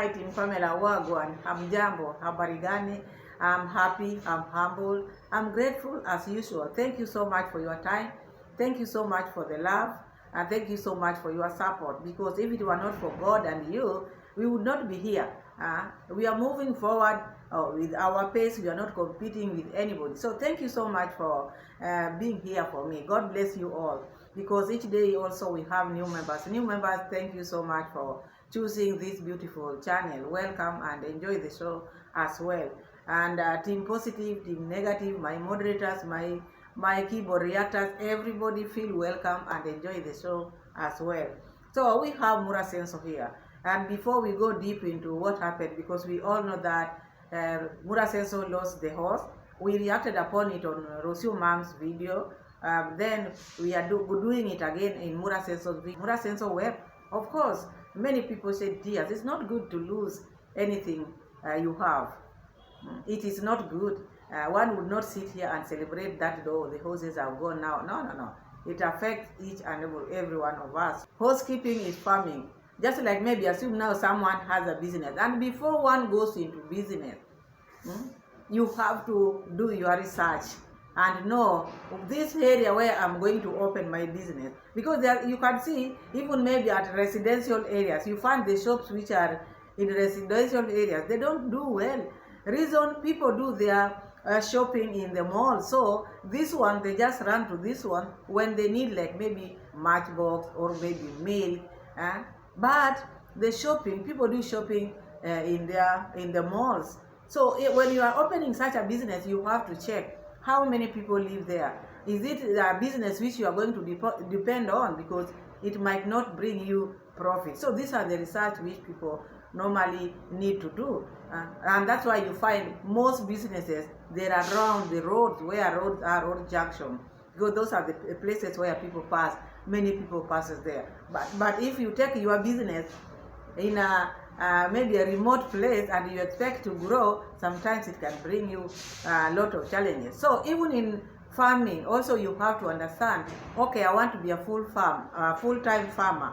Hi Team Pamela Wagwan. Hamjambo, habari gani? I'm happy, I'm humble, I'm grateful as usual. Thank you so much for your time. Thank you so much for the love. And thank you so much for your support. Because if it were not for God and you, we would not be here. We are moving forward with our pace. We are not competing with anybody. So thank you so much for being here for me. God bless you all. Because each day also we have new members. New members, thank you so much for choosing this beautiful channel. Welcome and enjoy the show as well. And Team Positive, Team Negative, my moderators, my keyboard reactors, everybody feel welcome and enjoy the show as well. So we have Mura Senso here. And before we go deep into what happened, because we all know that Mura Senso lost the horse, we reacted upon it on Rosio Mom's video. Then we are doing it again in Mura Senso's video. Mura Senso wept. Of course, many people said tears. It's not good to lose anything you have. It is not good. One would not sit here and celebrate that though the horses have gone now. No. It affects each and every one of us. Housekeeping is farming. Just like maybe assume now someone has a business. And before one goes into business, you have to do your research and know this area where I'm going to open my business. Because there, you can see, even maybe at residential areas, you find the shops which are in residential areas, they don't do well. Reason people do their shopping in the mall. So this one, they just run to this one when they need like maybe matchbox or maybe milk. But the shopping, people do shopping in the malls. So when you are opening such a business, you have to check how many people live there. Is it a business which you are going to depend on, because it might not bring you profit. So these are the research which people normally need to do. And that's why you find most businesses, they're around the roads, where roads are, road junction. Because those are the places where people pass. Many people passes there. But if you take your business in maybe a remote place and you expect to grow, sometimes it can bring you a lot of challenges. So even in farming, also you have to understand, okay, I want to be a full-time farmer.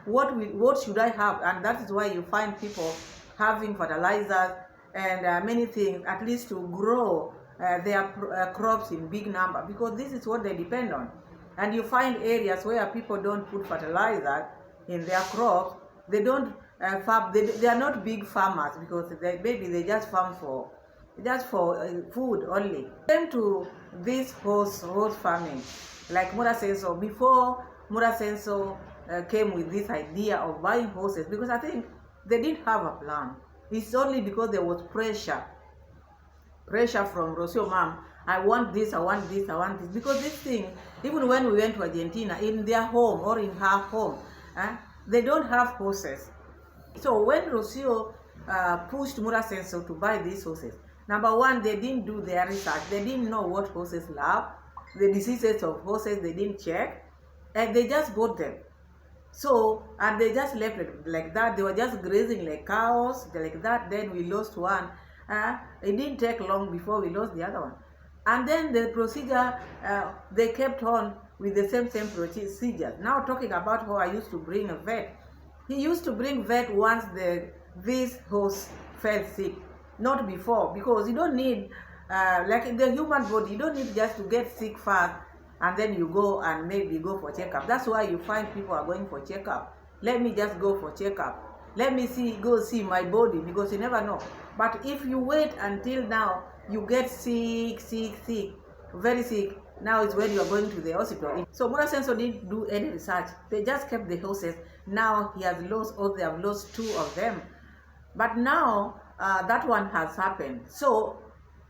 What should I have? And that is why you find people having fertilizers and many things, at least to grow their crops in big number, because this is what they depend on. And you find areas where people don't put fertilizer in their crops. They don't farm. They are not big farmers, because maybe they just farm for food only. Then to this horse farming, like Mura Senso. Before Mura Senso came with this idea of buying horses, because I think they didn't have a plan. It's only because there was pressure from Rosio Mom. I want this, I want this, I want this. Because this thing, even when we went to Argentina, in their home or in her home, they don't have horses. So when Rosio pushed Mura Senso to buy these horses, number one, they didn't do their research. They didn't know what horses love, the diseases of horses, they didn't check, and they just bought them. So, and they just left it like that. They were just grazing like cows, like that. Then we lost one. It didn't take long before we lost the other one. And then the procedure, they kept on with the same procedure. Now talking about how I used to bring a vet. He used to bring vet once this horse fell sick, not before, because you don't need, like in the human body, you don't need just to get sick fast and then you go and maybe go for checkup. That's why you find people are going for checkup. Let me just go for checkup. Let me go see my body, because you never know. But if you wait until now, you get sick, very sick, now it's when you are going to the hospital. So Mura Senso didn't do any research. They just kept the horses. Now he has lost, or they have lost 2 of them. But now that one has happened. So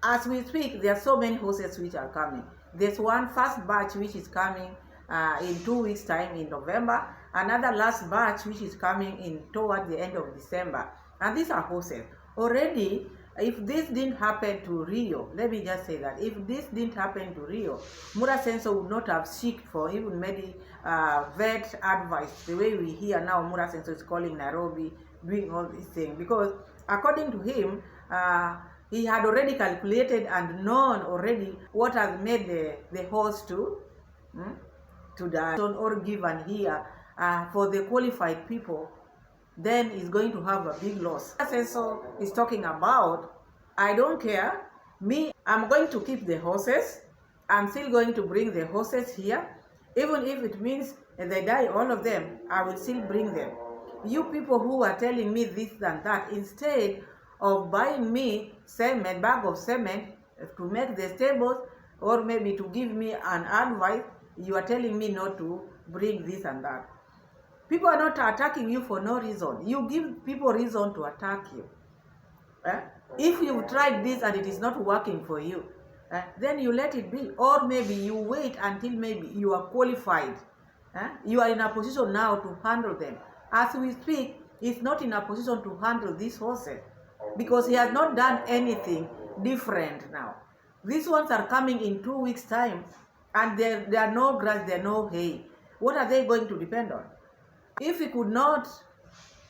as we speak, there are so many horses which are coming. There's one first batch which is coming in 2 weeks time in November. Another last batch which is coming in towards the end of December. And these are horses. Already, if this didn't happen to Rio, let me just say that, if this didn't happen to Rio, Mura Senso would not have sought for even vet advice, the way we hear now Mura Senso is calling Nairobi, doing all these things. Because according to him, he had already calculated and known already what has made the horse to die or given here for the qualified people then he's going to have a big loss. So is talking about, I don't care. Me, I'm going to keep the horses. I'm still going to bring the horses here. Even if it means they die, all of them, I will still bring them. You people who are telling me this and that, instead of buying me cement, bag of cement to make the stables, or maybe to give me an advice, you are telling me not to bring this and that. People are not attacking you for no reason. You give people reason to attack you. If you've tried this and it is not working for you, then you let it be. Or maybe you wait until maybe you are qualified. You are in a position now to handle them. As we speak, he's not in a position to handle these horses because he has not done anything different now. These ones are coming in 2 weeks' time, and there are no grass, there are no hay. What are they going to depend on? If he could not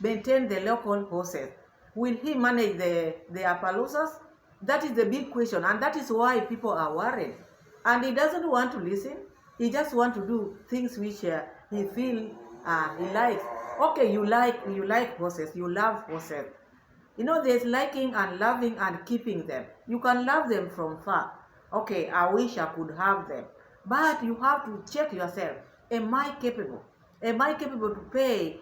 maintain the local horses, will he manage the Appaloosas? That is the big question, and that is why people are worried. And he doesn't want to listen. He just wants to do things which he feels he likes. Okay, you like horses, you love horses. You know, there's liking and loving and keeping them. You can love them from far. Okay, I wish I could have them. But you have to check yourself. Am I capable? Am I capable to pay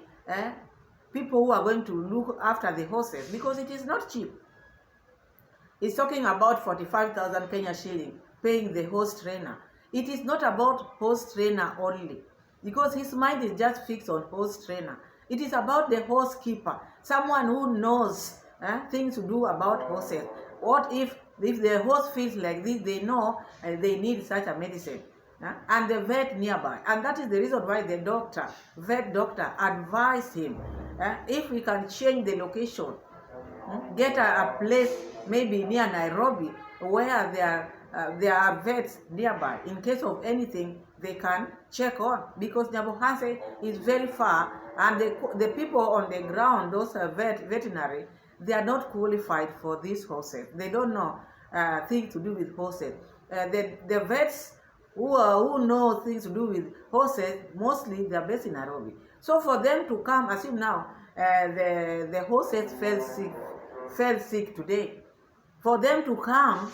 people who are going to look after the horses? Because it is not cheap. He's talking about 45,000 Kenya shilling, paying the horse trainer. It is not about horse trainer only, because his mind is just fixed on horse trainer. It is about the horse keeper, someone who knows things to do about horses. What if the horse feels like this, they know they need such a medicine. And the vet nearby. And that is the reason why the vet doctor advised him, if we can change the location, get a place maybe near Nairobi where there are vets nearby. In case of anything, they can check on, because Nyabohanse is very far, and the people on the ground, those veterinary, they are not qualified for these horses. They don't know things to do with horses. The vets who know things to do with horses, mostly they are based in Nairobi. So for them to come, assume now the horses fell sick today. For them to come,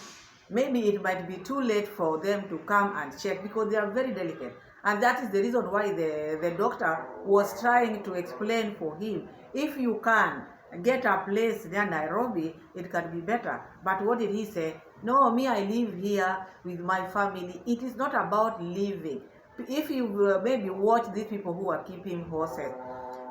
maybe it might be too late for them to come and check, because they are very delicate. And that is the reason why the doctor was trying to explain for him, if you can get a place near Nairobi, it can be better. But what did he say? No, me, I live here with my family. It is not about living. If you maybe watch these people who are keeping horses,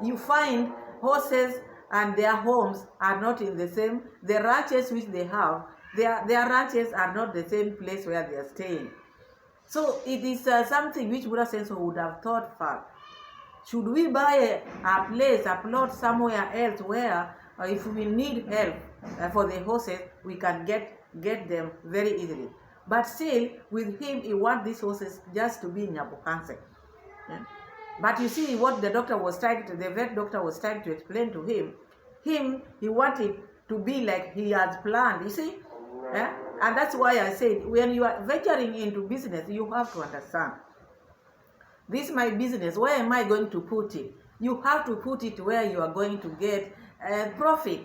you find horses and their homes are not in the same. The ranches which they have, their ranches are not the same place where they are staying. So it is something which Buddha Senso would have thought first. Should we buy a place, a plot somewhere else where if we need help for the horses, we can get them very easily? But still, with him, he wants these horses just to be in Nyabohanse. But you see what the vet doctor was trying to explain to him. He wanted to be like he has planned, you see? And that's why I said, when you are venturing into business, you have to understand. This is my business. Where am I going to put it? You have to put it where you are going to get profit.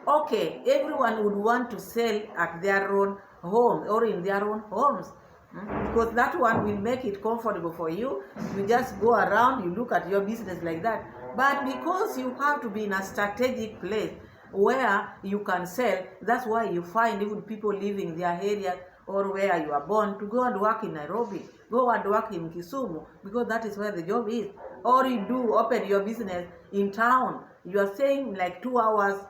Okay, everyone would want to sell at their own home or in their own homes, because that one will make it comfortable for you. You just go around, you look at your business like that. But because you have to be in a strategic place where you can sell, that's why you find even people living in their area or where you are born to go and work in Nairobi, go and work in Kisumu, because that is where the job is. Or you do open your business in town. You are saying like 2 hours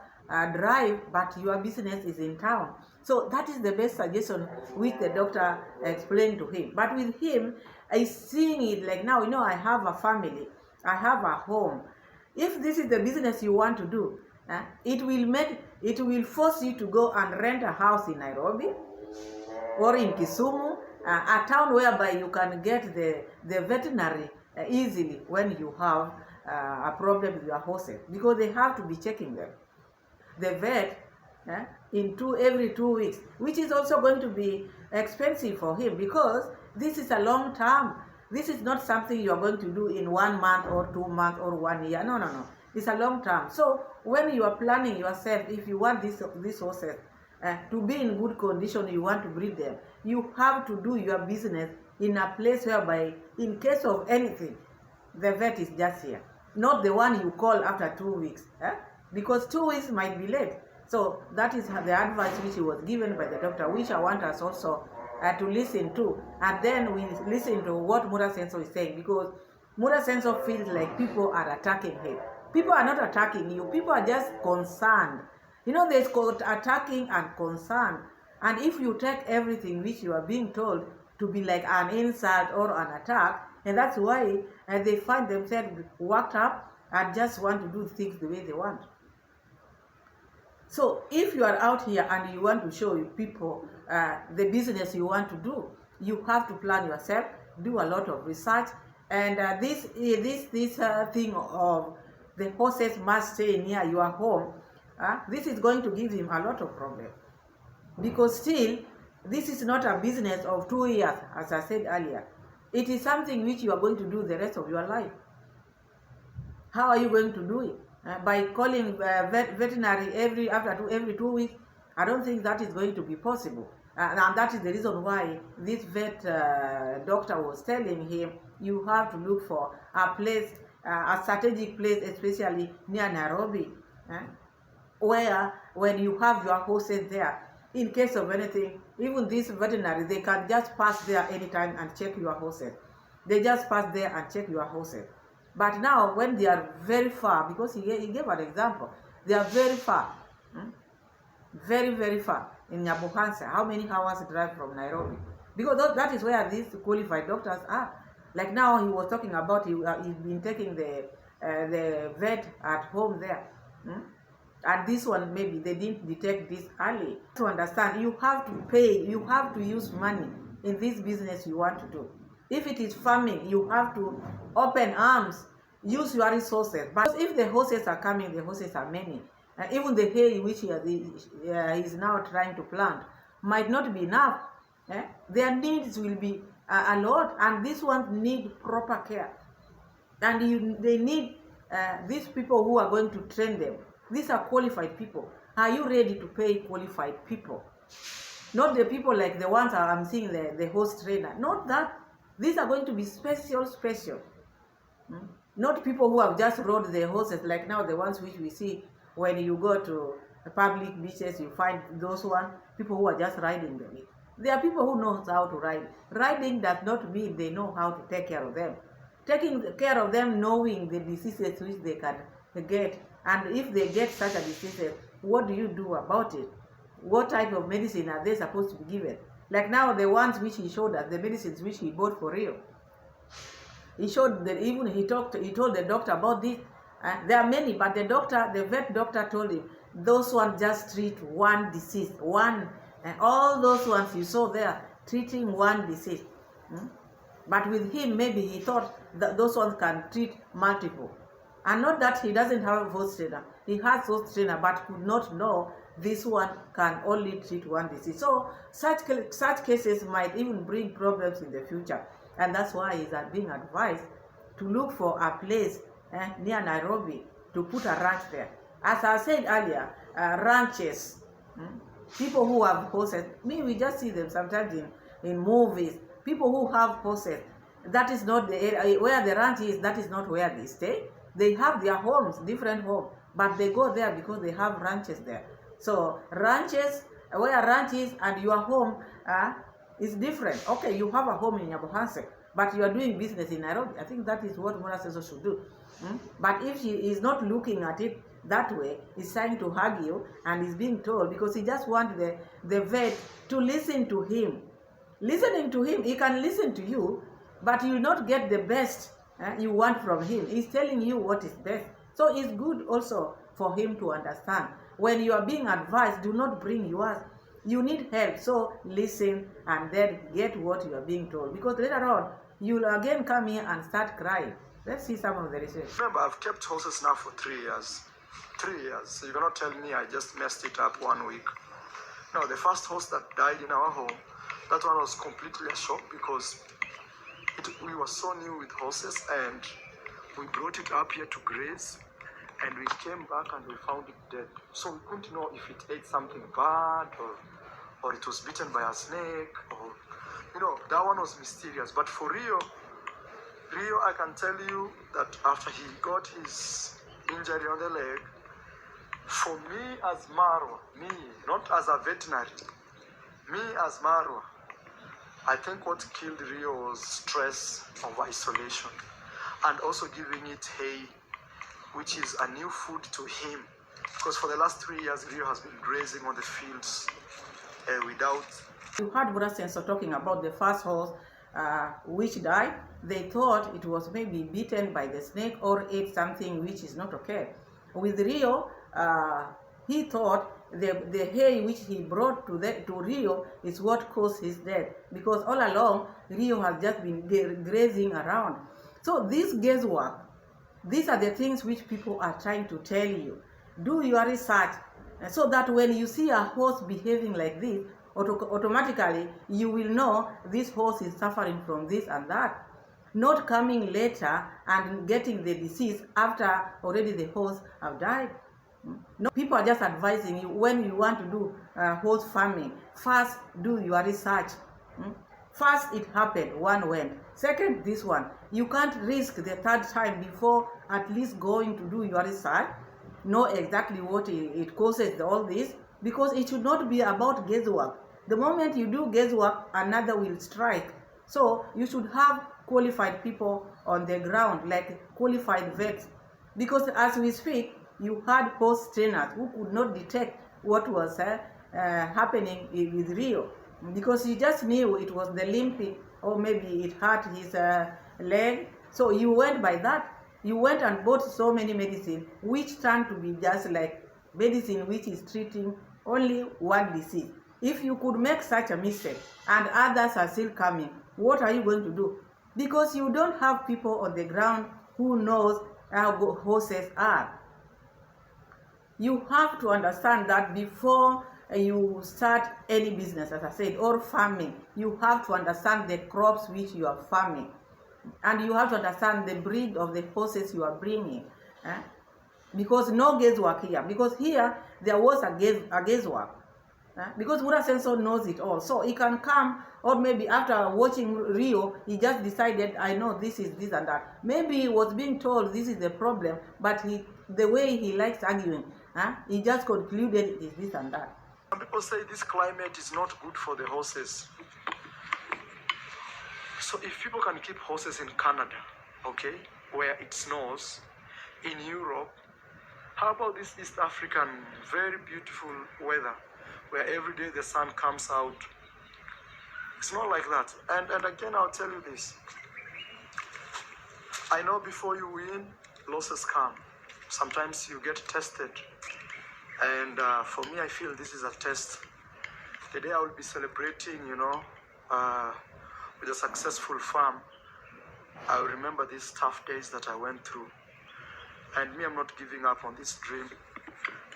drive, but your business is in town. So that is the best suggestion which the doctor explained to him. But with him, I seeing it like, now, I have a family, I have a home. If this is the business you want to do, it will force you to go and rent a house in Nairobi or in Kisumu, a town whereby you can get the veterinary easily when you have a problem with your horses, because they have to be checking them. The vet every 2 weeks, which is also going to be expensive for him, because this is a long term. This is not something you are going to do in 1 month or 2 months or 1 year. No. It's a long term. So when you are planning yourself, if you want these horses to be in good condition, you want to breed them, you have to do your business in a place whereby, in case of anything, the vet is just here, not the one you call after 2 weeks, because 2 weeks might be late. So that is the advice which was given by the doctor, which I want us also to listen to, and then we listen to what Mura Senso is saying, because Mura Senso feels like people are attacking him. People are not attacking you, people are just concerned. You know, there's called attacking and concern, and if you take everything which you are being told to be like an insult or an attack, and that's why they find themselves worked up and just want to do things the way they want. So if you are out here and you want to show people the business you want to do, you have to plan yourself, do a lot of research, and this thing of the horses must stay near your home, this is going to give him a lot of problem, because still this is not a business of 2 years, as I said earlier. It is something which you are going to do the rest of your life. How are you going to do it? By calling veterinary every 2 weeks? I don't think that is going to be possible. And that is the reason why this vet doctor was telling him, you have to look for a place, a strategic place, especially near Nairobi, where when you have your horses there, in case of anything, even this veterinary, they can just pass there anytime and check your horses. They just pass there and check your horses. But now, when they are very far, because he gave an example, they are very far, very, very far in Nyabuhansa. How many hours drive from Nairobi? Because that is where these qualified doctors are. Like now, he was talking about he's been taking the vet at home there. And this one, maybe they didn't detect this early. To understand, you have to pay, you have to use money in this business you want to do. If it is farming, you have to open arms, use your resources. But if the horses are coming, the horses are many. And even the hay which he is now trying to plant might not be enough. Their needs will be a lot, and these ones need proper care. And they need these people who are going to train them. These are qualified people. Are you ready to pay qualified people? Not the people like the ones I'm seeing, the horse trainer. Not that. These are going to be special. Not people who have just rode their horses, like now the ones which we see when you go to public beaches, you find those ones, people who are just riding them. There are people who know how to ride. Riding does not mean they know how to take care of them. Taking care of them, knowing the diseases which they can get, and if they get such a disease, what do you do about it? What type of medicine are they supposed to be given? Like now, the ones which he showed us, the medicines which he bought for Rio. He showed that, even he told the doctor about this. There are many, but the vet doctor told him, those ones just treat one disease, one, and all those ones you saw there, treating one disease. But with him, maybe he thought that those ones can treat multiple. And not that he doesn't have a horse trainer. He has horse trainer, but could not know this one can only treat one disease. So such cases might even bring problems in the future. And that's why he's being advised to look for a place near Nairobi to put a ranch there. As I said earlier, ranches, people who have horses, we just see them sometimes in movies. People who have horses, that is not the area where the ranch is, that is not where they stay. They have their homes, different homes, but they go there because they have ranches there. So ranches, where a ranch is and your home is different. Okay, you have a home in Nyabuhansa, but you are doing business in Nairobi. I think that is what Mura Senso should do. But if she is not looking at it that way, he's trying to hug you and is being told, because he just wants the vet to listen to him. Listening to him, he can listen to you, but you will not get the best you want from him. He's telling you what is best. So it's good also for him to understand. When you are being advised, do not bring yours. You need help, so listen and then get what you are being told. Because later on, you will again come here and start crying. Let's see some of the research. Remember, I've kept horses now for 3 years. 3 years. So you cannot tell me I just messed it up 1 week. No, the first horse that died in our home, that one was completely a shock, because we were so new with horses, and we brought it up here to graze. And we came back and we found it dead. So we couldn't know if it ate something bad or it was bitten by a snake, or, you know, that one was mysterious. But for Rio, I can tell you that after he got his injury on the leg, for me as Marwa, me, not as a veterinary, me as Marwa, I think what killed Rio was stress of isolation and also giving it hay, which is a new food to him. Because for the last 3 years, Rio has been grazing on the fields without... You heard Brother Sensor talking about the first horse which died. They thought it was maybe bitten by the snake or ate something which is not okay. With Rio, he thought the hay which he brought to Rio is what caused his death, because all along Rio has just been grazing around. So this guesswork, these are the things which people are trying to tell you. Do your research so that when you see a horse behaving like this, automatically you will know this horse is suffering from this and that, not coming later and getting the disease after already the horse have died. No, people are just advising you when you want to do horse farming, first do your research. First it happened, one went. Second, this one. You can't risk the third time before at least going to do your research, know exactly what it causes all this, because it should not be about guesswork. The moment you do guesswork, another will strike. So you should have qualified people on the ground, like qualified vets. Because as we speak, you had horse trainers who could not detect what was happening with Rio, because he just knew it was the limping, or maybe it hurt his leg. So you went by that. You went and bought so many medicine, which turned to be just like medicine which is treating only one disease. If you could make such a mistake and others are still coming, what are you going to do? Because you don't have people on the ground who knows how horses are. You have to understand that before you start any business, as I said, or farming, you have to understand the crops which you are farming. And you have to understand the breed of the horses you are bringing. Because no guesswork here. Because here, there was a guesswork. Because Mura Sensor knows it all. So he can come, or maybe after watching Rio, he just decided, I know this is this and that. Maybe he was being told this is the problem, but the way he likes arguing, he just concluded it is this and that. Some people say this climate is not good for the horses. So if people can keep horses in Canada, okay, where it snows, in Europe, how about this East African, very beautiful weather, where every day the sun comes out? It's not like that. And again, I'll tell you this. I know before you win, losses come. Sometimes you get tested. And for me, I feel this is a test. The day I will be celebrating, you know, with a successful farm, I will remember these tough days that I went through. And me, I'm not giving up on this dream.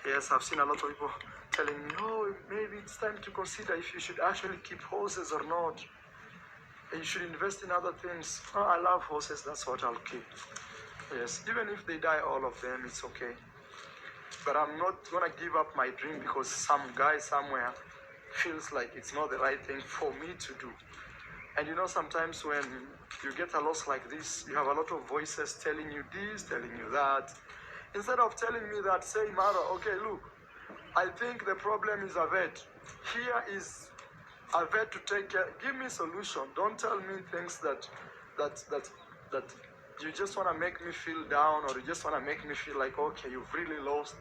Yes, I've seen a lot of people telling me, oh, maybe it's time to consider if you should actually keep horses or not. And you should invest in other things. Oh, I love horses, that's what I'll keep. Yes, even if they die, all of them, it's okay. But I'm not gonna give up my dream because some guy somewhere feels like it's not the right thing for me to do. And you know, sometimes when you get a loss like this, you have a lot of voices telling you this, telling you that. Instead of telling me that, say, Mara, okay, look, I think the problem is a vet. Here is a vet to take care. Give me a solution. Don't tell me things that you just want to make me feel down, or you just want to make me feel like, okay, you've really lost.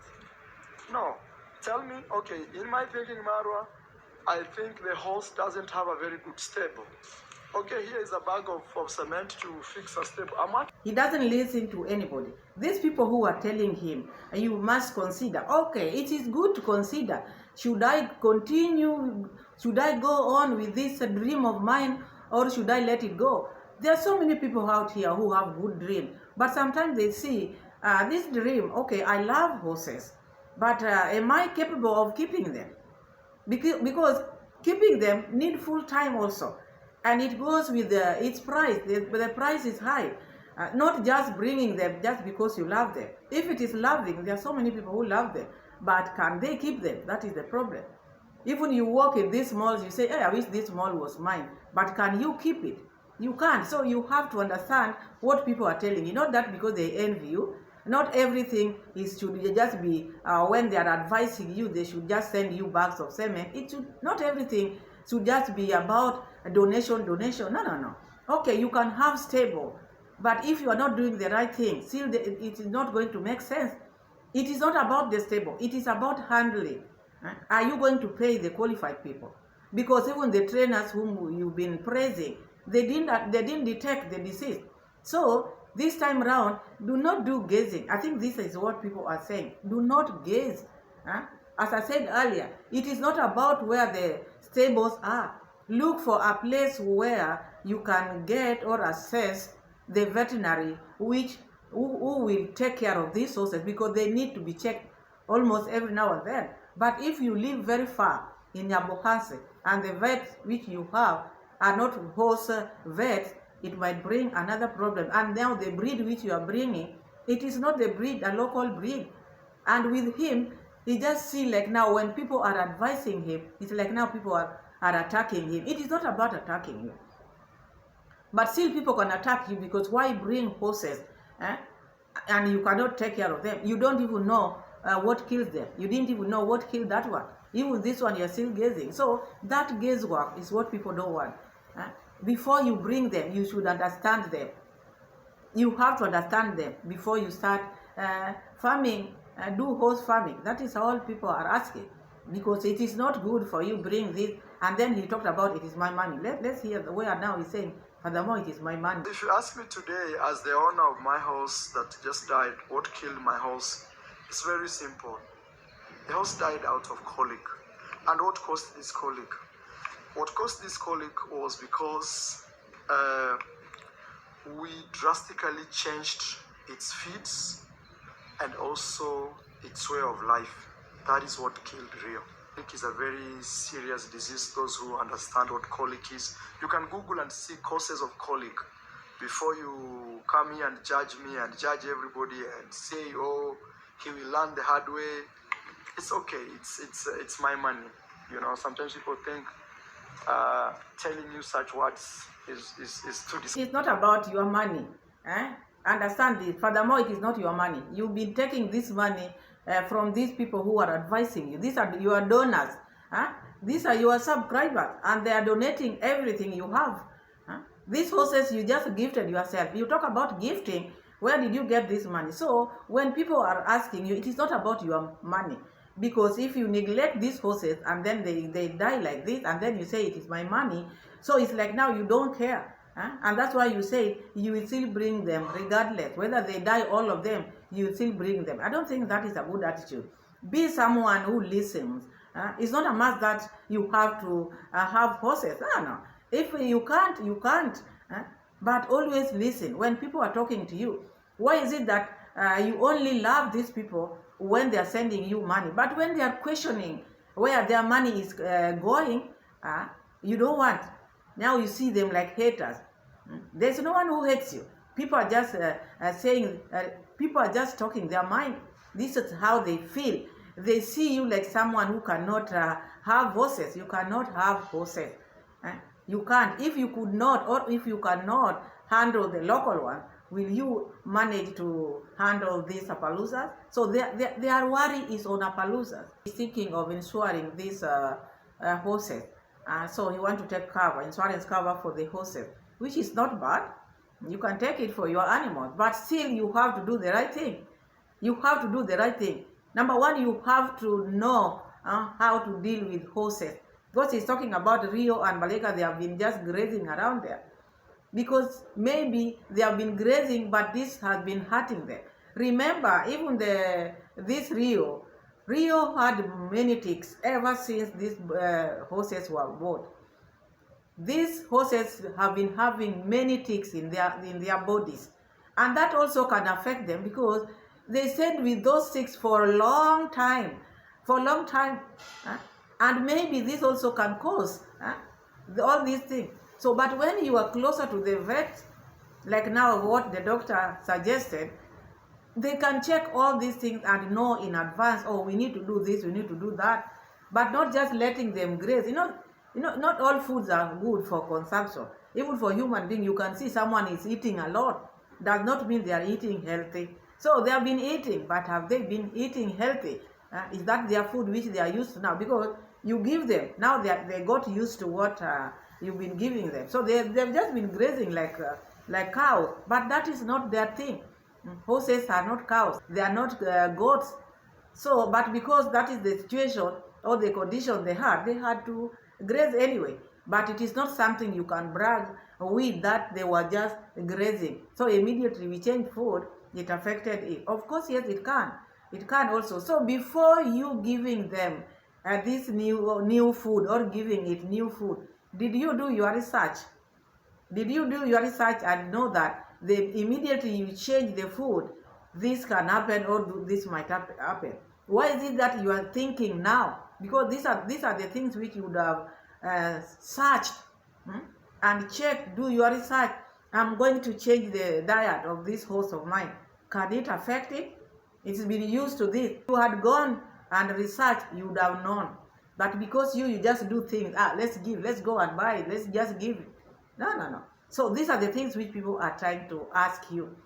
No. Tell me, okay, in my thinking, Marwa, I think the horse doesn't have a very good stable. Okay, here is a bag of cement to fix a stable. He doesn't listen to anybody. These people who are telling him, you must consider. Okay, it is good to consider. Should I continue? Should I go on with this dream of mine, or should I let it go? There are so many people out here who have good dream, but sometimes they see this dream, okay, I love horses, but am I capable of keeping them? Because keeping them need full time also. And it goes with its price. The price is high. Not just bringing them just because you love them. If it is loving, there are so many people who love them, but can they keep them? That is the problem. Even you walk in these malls, you say, hey, I wish this mall was mine, but can you keep it? You can't. So you have to understand what people are telling you. Not that because they envy you. Not everything should just be when they are advising you, they should just send you bags of cement. Not everything should just be about donation. No. Okay, you can have stable, but if you are not doing the right thing, still it is not going to make sense. It is not about the stable. It is about handling. Are you going to pay the qualified people? Because even the trainers whom you've been praising, they didn't detect the disease. So this time around, do not do gazing. I think this is what people are saying. Do not gaze. As I said earlier, it is not about where the stables are. Look for a place where you can get or access the veterinary who will take care of these horses, because they need to be checked almost every now and then. But if you live very far in Nyabohanse and the vets which you have are not horse vets, it might bring another problem. And now the breed which you are bringing, it is not the breed, a local breed. And with him, he just see like now when people are advising him, it's like now people are attacking him. It is not about attacking you. But still people can attack you, because why bring horses and you cannot take care of them? You don't even know what kills them. You didn't even know what killed that one. Even this one, you're still gazing. So that gazework is what people don't want. Before you bring them, you should understand them. You have to understand them before you start farming, do horse farming. That is all people are asking, because it is not good for you bring this. And then he talked about it is my money. Let's hear the way now he's saying, furthermore, it is my money. If you ask me today, as the owner of my horse that just died, what killed my horse, it's very simple. The horse died out of colic. And what caused this colic? What caused this colic was because we drastically changed its feeds and also its way of life. That is what killed Rio. Colic is a very serious disease. Those who understand what colic is, you can Google and see causes of colic before you come here and judge me and judge everybody and say, oh, he will learn the hard way. It's okay. It's my money. You know, sometimes people think telling you such words is too disgusting. It's not about your money. Understand this. Furthermore, it is not your money. You've been taking this money from these people who are advising you. These are your donors. These are your subscribers, and they are donating everything you have. These horses you just gifted yourself. You talk about gifting. Where did you get this money? So when people are asking you, it is not about your money. Because if you neglect these horses and then they die like this, and then you say it is my money, so it's like now you don't care. And that's why you say you will still bring them regardless. Whether they die, all of them, you will still bring them. I don't think that is a good attitude. Be someone who listens. It's not a must that you have to have horses. No. If you can't, you can't. But always listen when people are talking to you. Why is it that you only love these people when they are sending you money, but when they are questioning where their money is going, you don't want? Now you see them like haters. There's no one who hates you. People are just saying, people are just talking their mind. This is how they feel. They see you like someone who cannot have horses. You cannot have horses. You can't. If you could not, or if you cannot handle the local one, will you manage to handle these Appaloozas? So their worry is on Appaloozas. He's thinking of insuring these horses. So you want to take insurance cover for the horses, which is not bad. You can take it for your animals, but still you have to do the right thing. You have to do the right thing. Number one, you have to know how to deal with horses. Because he's talking about Rio and Baleka, they have been just grazing around there. Because maybe they have been grazing, but this has been hurting them. Remember, even this Rio had many ticks ever since these horses were bought. These horses have been having many ticks in their bodies, and that also can affect them, because they stayed with those ticks for a long time, and maybe this also can cause all these things. So, but when you are closer to the vet, like now what the doctor suggested, they can check all these things and know in advance, oh, we need to do this, we need to do that, but not just letting them graze. Not all foods are good for consumption. Even for human being, you can see someone is eating a lot. Does not mean they are eating healthy. So they have been eating, but have they been eating healthy? Is that their food which they are used to now? Because you give them, now they got used to what you've been giving them. So they've just been grazing like cows, but that is not their thing. Horses are not cows, they are not goats. So, but because that is the situation or the condition they had to graze anyway. But it is not something you can brag with that they were just grazing. So immediately we changed food, it affected it. Of course, yes, it can. It can also. So before you giving them this new food or giving it new food, did you do your research? Did you do your research and know that immediately you change the food, this can happen or this might happen? Why is it that you are thinking now? Because these are the things which you would have searched and checked, do your research. I'm going to change the diet of this horse of mine. Can it affect it? It's been used to this. If you had gone and researched, you would have known. But because you just do things, let's go and buy it, let's just give it. No. So these are the things which people are trying to ask you.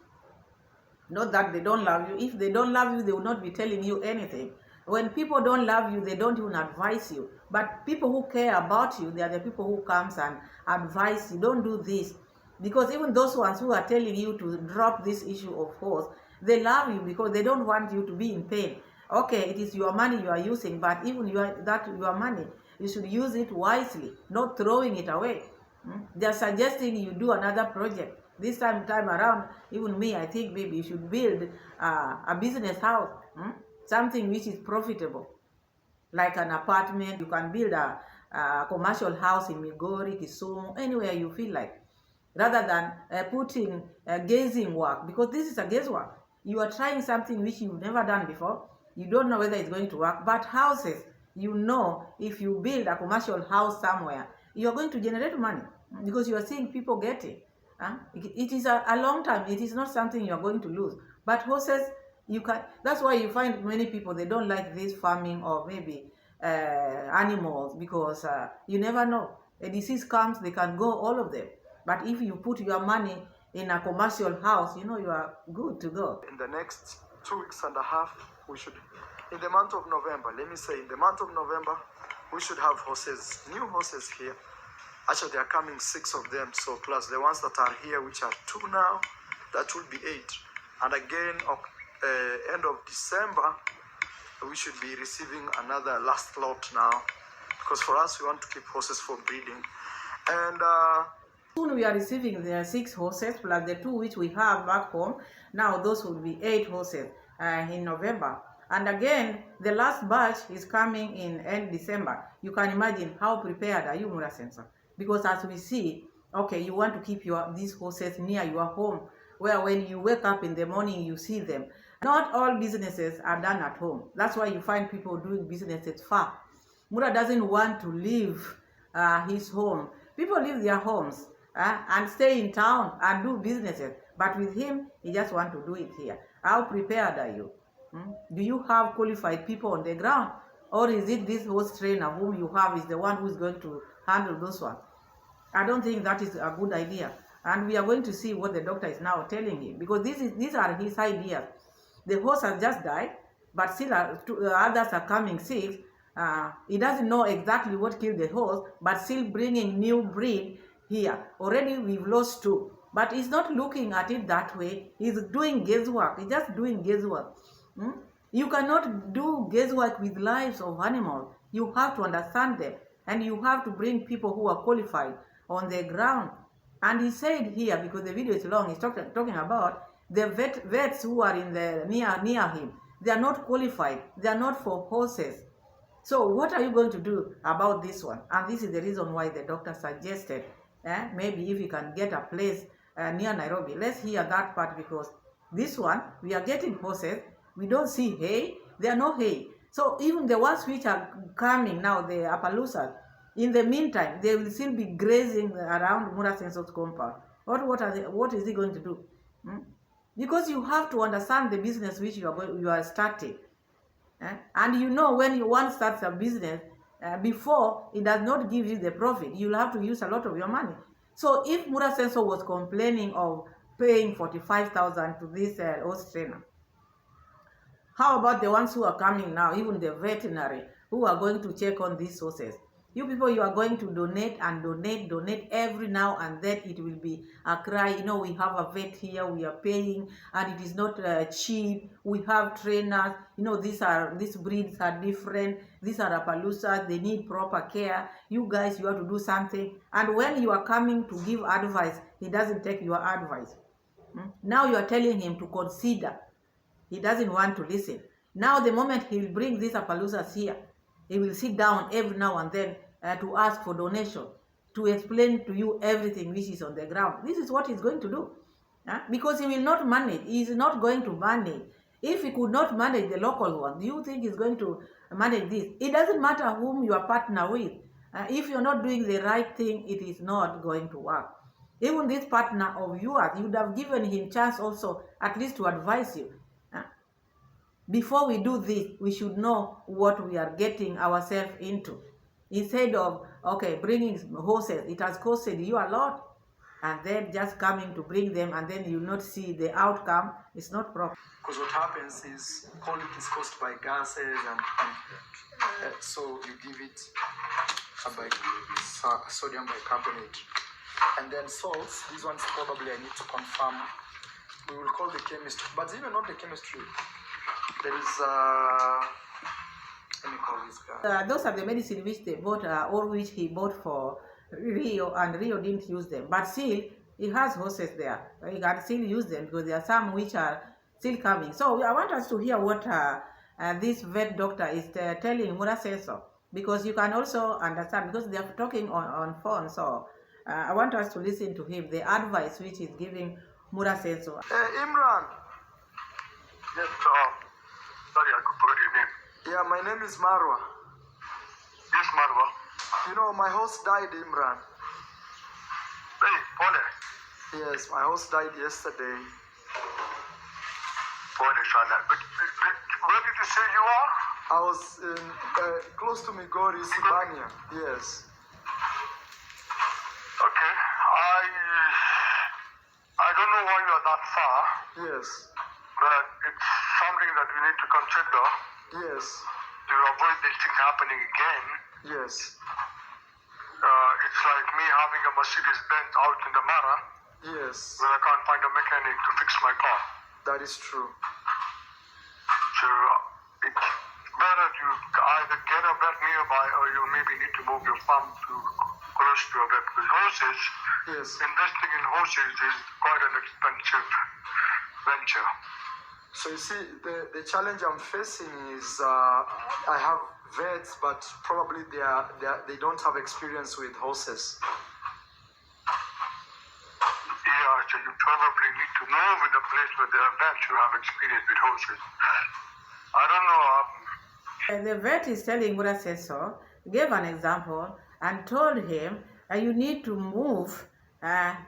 Not that they don't love you. If they don't love you, they will not be telling you anything. When people don't love you, they don't even advise you. But people who care about you, they are the people who comes and advise you, don't do this. Because even those ones who are telling you to drop this issue of horse, they love you because they don't want you to be in pain. Okay, it is your money you are using, but even your money, you should use it wisely, not throwing it away. They are suggesting you do another project. This time around, even me, I think maybe you should build a business house, something which is profitable, like an apartment. You can build a commercial house in Migori, Kisumu, anywhere you feel like, rather than putting gazing work, because this is a guesswork. You are trying something which you've never done before. You don't know whether it's going to work. But houses, if you build a commercial house somewhere, you are going to generate money because you are seeing people get it. It is a long time. It is not something you are going to lose. But horses, that's why you find many people, they don't like this farming or maybe animals, because you never know. A disease comes, they can go, all of them. But if you put your money in a commercial house, you are good to go. In the next 2 weeks and a half, in the month of November, in the month of November, we should have new horses here. Actually, there are coming 6 of them, so plus the ones that are here, which are 2 now, that will be 8. And again, end of December, we should be receiving another last lot now, because for us, we want to keep horses for breeding. And soon we are receiving the 6 horses plus the 2 which we have back home. Now those will be 8 horses in November. And again, the last batch is coming in end December. You can imagine how prepared are you, Mura Sensor? Because as we see, okay, you want to keep these horses near your home, where when you wake up in the morning, you see them. Not all businesses are done at home. That's why you find people doing businesses far. Mura doesn't want to leave his home. People leave their homes and stay in town and do businesses. But with him, he just wants to do it here. How prepared are you? Do you have qualified people on the ground? Or is it this horse trainer whom you have is the one who is going to handle those ones? I don't think that is a good idea. And we are going to see what the doctor is now telling him, because these are his ideas. The horse has just died, but still others are coming 6. He doesn't know exactly what killed the horse, but still bringing new breed here. Already we've lost 2, but he's not looking at it that way. He's doing guesswork. He's just doing guesswork. You cannot do guesswork with lives of animals. You have to understand them, and you have to bring people who are qualified on the ground. And he said here, because the video is long, he's talking about the vets who are in the near him. They are not qualified. They are not for horses. So what are you going to do about this one? And this is the reason why the doctor suggested maybe if you can get a place near Nairobi. Let's hear that part, because this one, we are getting horses. We don't see hay. There are no hay. So even the ones which are coming now, the Appaloosas, in the meantime, they will still be grazing around Mura Sensor's compound. Or what is he going to do? Hmm? Because you have to understand the business which you are starting. And you know, when you want to start a business, before it does not give you the profit, you'll have to use a lot of your money. So if Mura Sensor was complaining of paying 45,000 to this horse trainer, how about the ones who are coming now, even the veterinary, who are going to check on these horses? You people, you are going to donate and donate every now and then. It will be a cry, you know, we have a vet here, we are paying, and it is not cheap. We have trainers, you know, these breeds are different. These are Appaloosas, they need proper care. You guys, you have to do something. And when you are coming to give advice, he doesn't take your advice. Now you are telling him to consider. He doesn't want to listen. Now the moment he will bring these Appaloosas here, he will sit down every now and then to ask for donation, to explain to you everything which is on the ground. This is what he's going to do. Because he will not manage. He is not going to manage. If he could not manage the local one, do you think he's going to manage this? It doesn't matter whom you are partner with. If you're not doing the right thing, it is not going to work. Even this partner of yours, you would have given him chance also at least to advise you. Before we do this, we should know what we are getting ourselves into. Instead of, okay, bringing horses, it has costed you a lot, and then just coming to bring them, and then you not see the outcome. It's not proper. Because what happens is colic is caused by gases, and so you give it sodium bicarbonate. And then salts, these ones probably I need to confirm. We will call the chemistry, but even not the chemistry. There is, let me call this guy. Those are the medicine which they bought, or which he bought for Rio, and Rio didn't use them. But still, he has horses there. He can still use them because there are some which are still coming. So I want us to hear what this vet doctor is telling Mura Sensor, because you can also understand, because they are talking on phone. So I want us to listen to him, the advice which he's giving Mura Sensor. Imran. Yes, sorry, I forgot your name. Yeah, my name is Marwa. Yes, Marwa. You know, my horse died, Imran. Hey, Pole. Yes, my horse died yesterday. Pole, Shala. Where did you say you are? I was in, close to Migori, Sibania. Yes. Okay. I don't know why you are that far. Yes. But it's something that we need to consider Yes. to avoid this thing happening again. Yes. It's like me having a Mercedes Benz out in the Mara Yes. where I can't find a mechanic to fix my car. That is true. So it's better to either get a vet nearby, or you maybe need to move your farm to close to a vet. Because horses, Yes. investing in horses is quite an expensive venture. So you see, the challenge I'm facing is I have vets, but probably they don't have experience with horses. Yeah, so you probably need to move in a place where there are vets who have experience with horses. I don't know. The vet is telling Mura Sensor, gave an example, and told him you need to move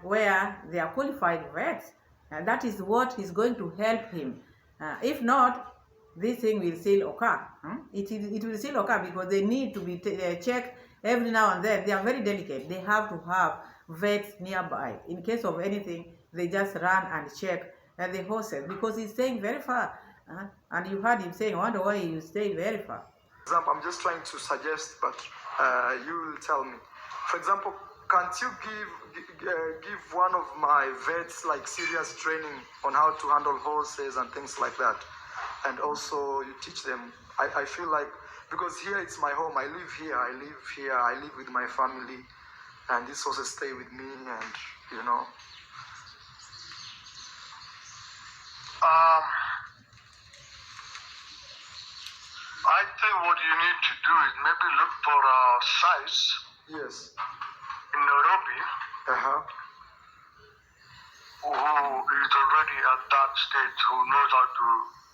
where they are qualified vets. And that is what is going to help him. If not, this thing will still occur. It will still occur because they need to be checked every now and then. They are very delicate. They have to have vets nearby. In case of anything, they just run and check the horses, because he's staying very far. And you heard him saying, I wonder why you stay very far. For example, I'm just trying to suggest, but you will tell me. For example, can't you give one of my vets like serious training on how to handle horses and things like that? And also you teach them. I feel like, because here it's my home, I live here, I live with my family, and these horses stay with me, and you know. I think what you need to do is maybe look for a size Yes. in Nairobi who is already at that stage, who knows how to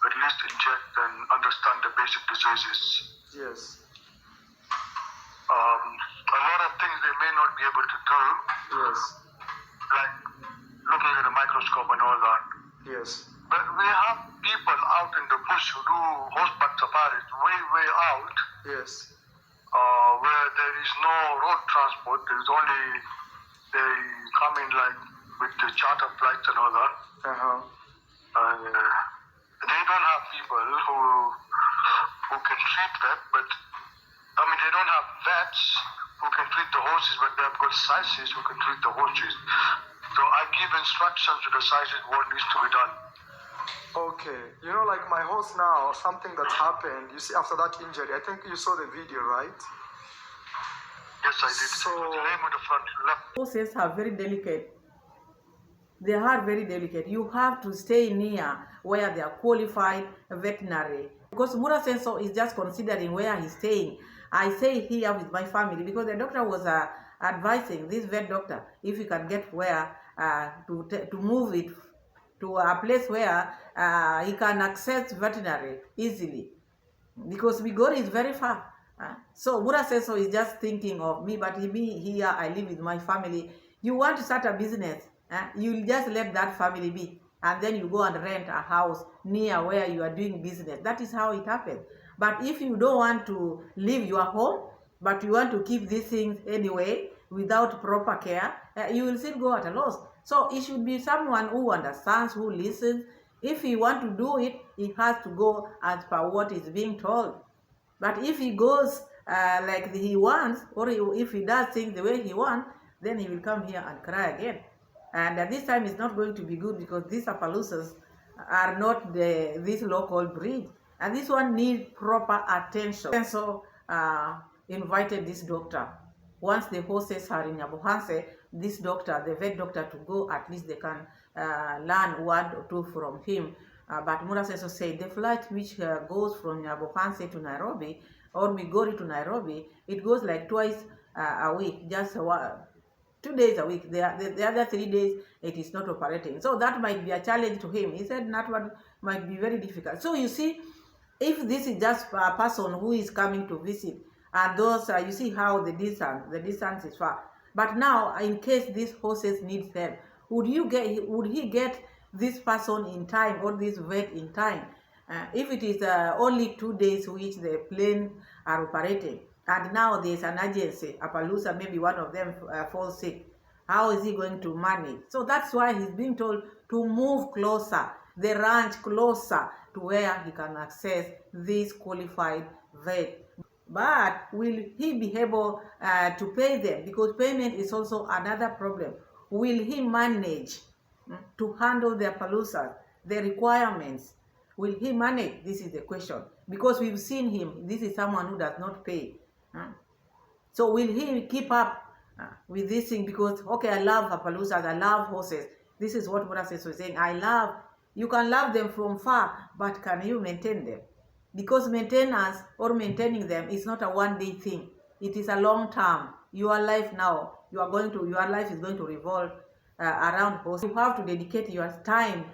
at least inject and understand the basic diseases. Yes. A lot of things they may not be able to do, Yes. like looking at the microscope and all that. Yes. But we have people out in the bush who do horseback safaris way out, Yes. where there is no road transport. There's only, they come in like with the charter flights and all that. And they don't have people who can treat that, but I mean, they don't have vets who can treat the horses, but they have got scientists who can treat the horses. So I give instructions to the scientists what needs to be done. Okay. You know, like my horse now, something that happened, you see, after that injury, I think you saw the video, right? Yes, I did. So, the name on the front left. Horses are very delicate. They are very delicate. You have to stay near where they are qualified veterinary. Because Mura Senso is just considering where he's staying. I stay here with my family because the doctor was advising this vet doctor if he can get where to move it to a place where he can access veterinary easily. Because Migori is very far. So Mura Senso is just thinking of me, but me here, I live with my family. You want to start a business, you'll just let that family be. And then you go and rent a house near where you are doing business. That is how it happens. But if you don't want to leave your home, but you want to keep these things anyway, without proper care, you will still go at a loss. So it should be someone who understands, who listens. If he wants to do it, he has to go as per what is being told. But if he goes like he wants, or if he does things the way he wants, then he will come here and cry again. And this time it's not going to be good because these Appaloosas are not this local breed. And this one needs proper attention. And so invited this doctor. Once the horses are in Nyabohanse, this doctor, the vet doctor, to go, at least they can learn one or two from him. But Mura Senso said the flight which goes from Nyabohanse to Nairobi, or Migori to Nairobi, it goes like twice a week, just 2 days a week. The other 3 days, it is not operating. So that might be a challenge to him. He said that one might be very difficult. So you see, if this is just a person who is coming to visit, and those, you see how the distance is far. But now, in case these horses need help, would he get this person in time, or this vet in time? If it is only 2 days which the plane are operating, and now there's an agency, Appaloosa, maybe one of them falls sick, how is he going to manage? So that's why he's being told to move closer, the ranch closer to where he can access this qualified vet. But will he be able to pay them? Because payment is also another problem. Will he manage to handle the Appaloosas, the requirements? Will he manage? This is the question. Because we've seen him, this is someone who does not pay. So will he keep up with this thing? Because, okay, I love Appaloosas, I love horses. This is what Mura Senso is saying. You can love them from far, but can you maintain them? Because maintenance or maintaining them is not a one-day thing. It is a long term. Your life now, your life is going to revolve around horses. You have to dedicate your time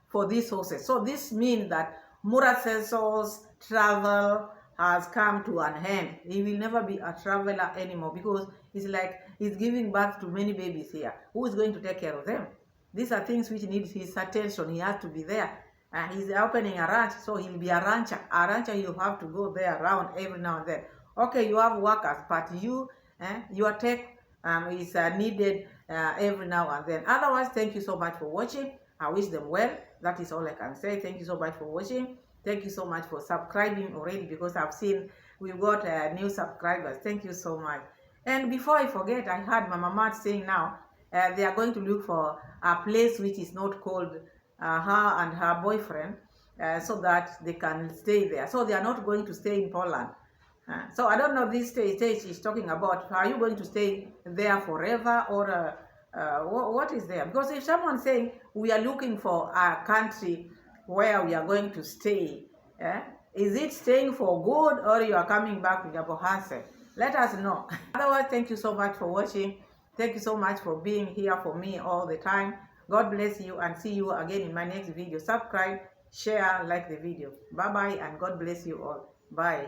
for these horses. So this means that Mura Senso's travel has come to an end. He will never be a traveler anymore because it's like he's giving birth to many babies here. Who is going to take care of them? These are things which need his attention. He has to be there. He's opening a ranch, so he'll be a rancher. A rancher, you have to go there around every now and then. Okay, you have workers, but your tech is needed every now and then. Otherwise, thank you so much for watching. I wish them well. That is all I can say. Thank you so much for watching. Thank you so much for subscribing already, because I've seen we've got new subscribers. Thank you so much. And before I forget, I heard Mama Mat saying now they are going to look for a place which is not called her and her boyfriend, so that they can stay there. So they are not going to stay in Poland. So I don't know this stage she's talking about. Are you going to stay there forever, or what is there? Because if someone's saying we are looking for a country where we are going to stay, is it staying for good, or you are coming back to Nyabohanse? Let us know. Otherwise, thank you so much for watching. Thank you so much for being here for me all the time. God bless you, and see you again in my next video. Subscribe, share, like the video. Bye-bye, and God bless you all. Bye.